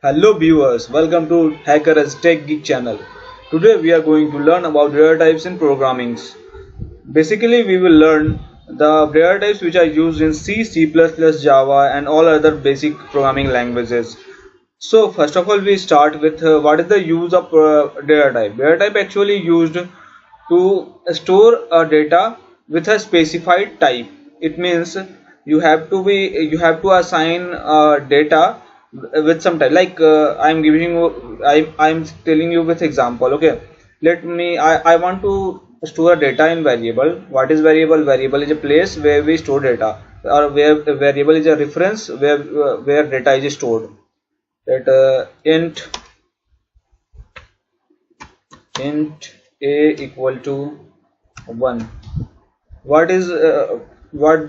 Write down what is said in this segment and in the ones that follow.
Hello viewers, welcome to Hacker's Tech Geek channel. Today we are going to learn about data types in programming. Basically we will learn the data types which are used in C, C++, Java and all other basic programming languages. So first of all we start with what is the use of data type. Data type actually used to store a data with a specified type. It means you have to assign data with some type. Like I'm giving you, I'm telling you with example. Okay, I want to store a data in variable. What is variable? Variable is a place where we store data, or where a variable is a reference where data is stored. That int a equal to 1. What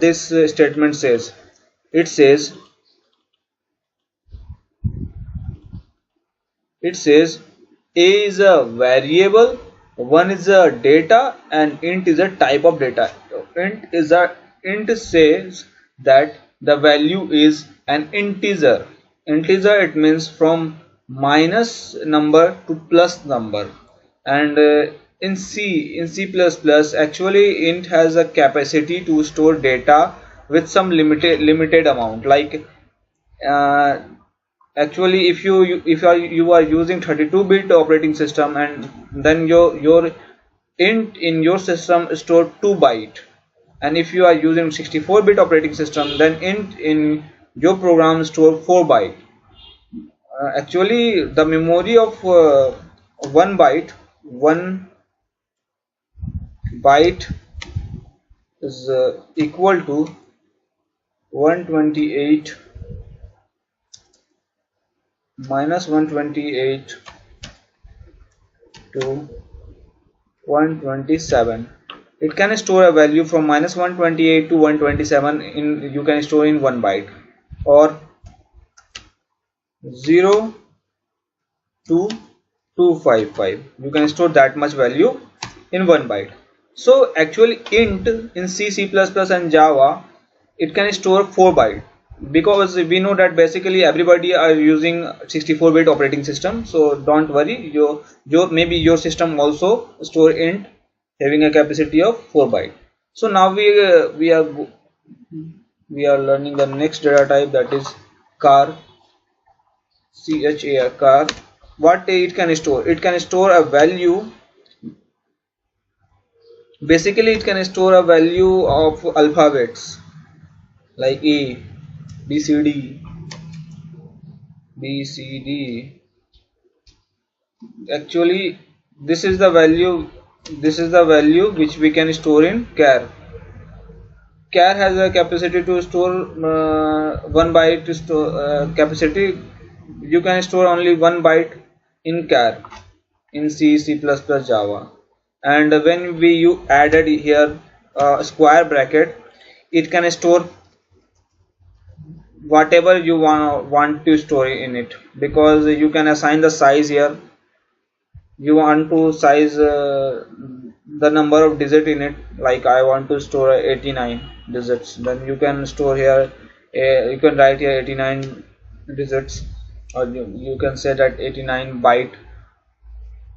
this statement says? It says a is a variable, 1 is a data, and int is a type of data. Int says that the value is an integer. It means from minus number to plus number. And in C++, actually int has a capacity to store data with some limited amount. Like actually if you are using 32-bit operating system, and then your int in your system store 2 byte, and if you are using 64-bit operating system, then int in your program store 4 byte. Actually the memory of 1 byte is equal to 128 minus 128 to 127. It can store a value from minus 128 to 127 you can store in 1 byte, or 0 to 255. You can store that much value in 1 byte. So actually int in C, C++ and Java, it can store 4 byte, because we know that basically everybody are using 64-bit operating system. So don't worry, maybe your system also store int having a capacity of 4 byte. So now we are learning the next data type, that is char. Char. What it can store? It can store a value. Basically it can store a value of alphabets like A, B, C, D. Actually this is the value which we can store in char. Char has a capacity to store 1 byte to store capacity. You can store only 1 byte in char in C, C++, Java. And when you added here square bracket, it can store whatever you want to store in it, because you can assign the size here. You want to size the number of digits in it, like I want to store 89 digits, then you can store here you can write here 89 digits, or you can say that 89 byte.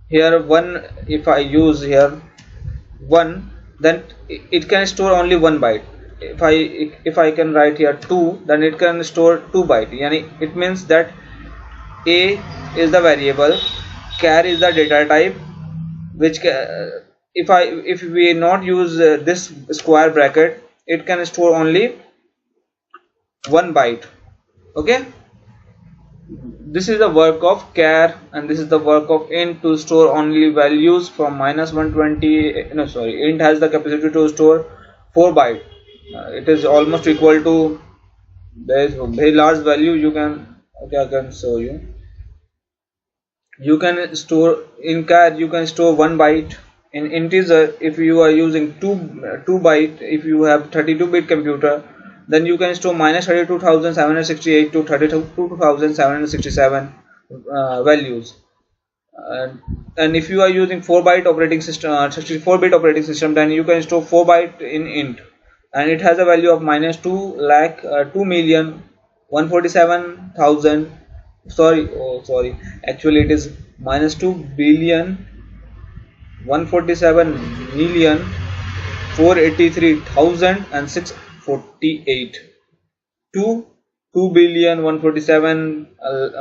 Here 1, if I use here 1, then it can store only 1 byte. If I can write here 2, then it can store 2 byte. It means that A is the variable, char is the data type, which if we not use this square bracket, it can store only 1 byte. Okay, this is the work of char, and this is the work of int to store only values from minus 120. No, sorry, int has the capacity to store 4 byte. It is almost equal to, there is a very large value. You can, okay, I can show you. You can store in char, you can store 1 byte. In integer, if you are using 2 byte, if you have 32-bit computer, then you can store minus 32,768 to 32,767 values. And if you are using 4 byte operating system, 64-bit operating system, then you can store 4 byte in int, and it has a value of minus 2,147,000 sorry, actually it is minus 2 billion 147 million 483,648 to 2 billion 147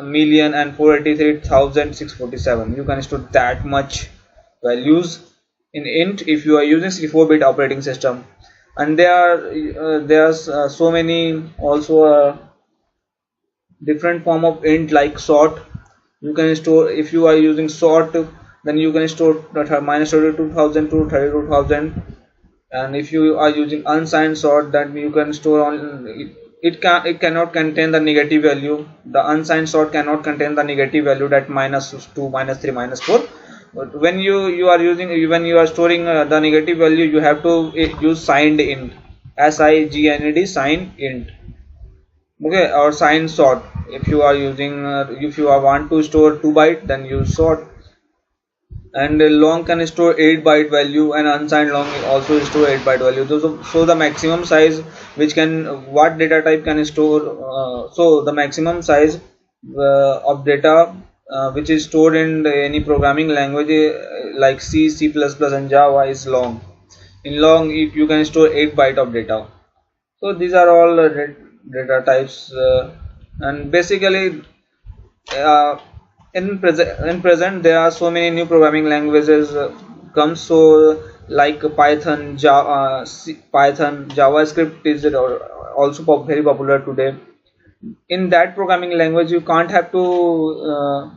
million and 483,647. You can store that much values in int if you are using 64-bit operating system. And there's so many also different form of int like sort. You can store, if you are using sort, then you can store minus 32,000 to 32,000. And if you are using unsigned sort, then you can store on it cannot contain the negative value. The unsigned sort cannot contain the negative value, that minus 2, minus 3, minus 4. But when you are using, when you are storing the negative value, you have to use signed int, SIGND, signed int, okay, or signed sort. If you are using if you want to store 2 byte, then use sort. And long can store 8-byte value, and unsigned long also store 8-byte value. So the maximum size which can, what data type can store, so the maximum size of data which is stored in any programming language like C, C++ and Java is long. In long, if you can store 8 byte of data. So these are all data types, and basically in present there are so many new programming languages come. So like Python, JavaScript is also very popular today. In that programming language, you can't have to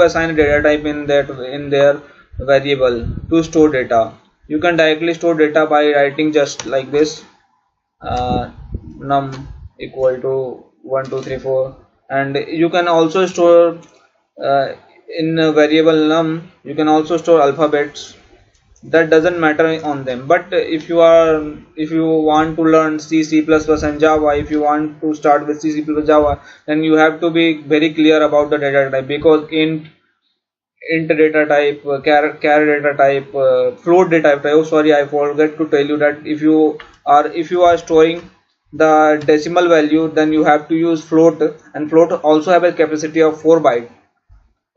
assign a data type in their variable to store data. You can directly store data by writing just like this, num equal to 1 2 3 4, and you can also store in a variable num, you can also store alphabets. That doesn't matter on them. But if you want to learn C, C++ and Java, if you want to start with C, C++, Java, then you have to be very clear about the data type, because int data type, char data type, float data type. Oh sorry, I forgot to tell you that if you are storing the decimal value, then you have to use float, and float also have a capacity of 4 byte.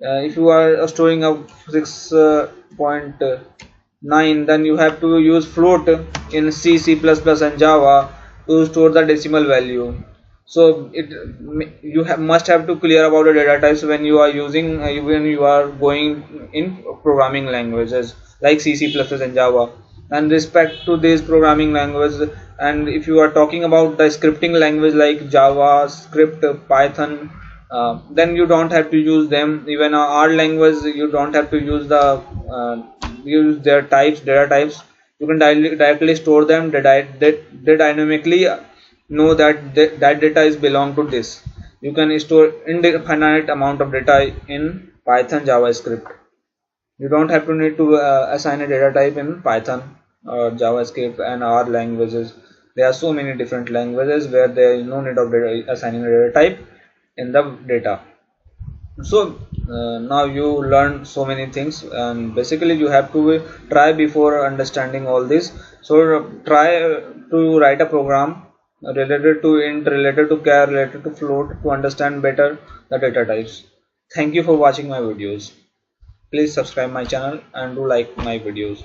If you are storing a 6.9, then you have to use float in C, C++ and Java to store the decimal value. So you must have to clear about the data types when you are using when you are going in programming languages like C, C++ and Java. And respect to these programming languages, and if you are talking about the scripting language like Java, script, Python, then you don't have to use them. Even R language, you don't have to use use their data types. You can directly store them. They dynamically know that data is belong to this. You can store infinite amount of data in Python, JavaScript. You don't have to need to assign a data type in Python or JavaScript and R languages. There are so many different languages where there is no need of assigning a data type in the data. So now you learn so many things, and basically you have to try before understanding all this. So try to write a program related to int, related to char, related to float, to understand better the data types. Thank you for watching my videos. Please subscribe my channel and do like my videos.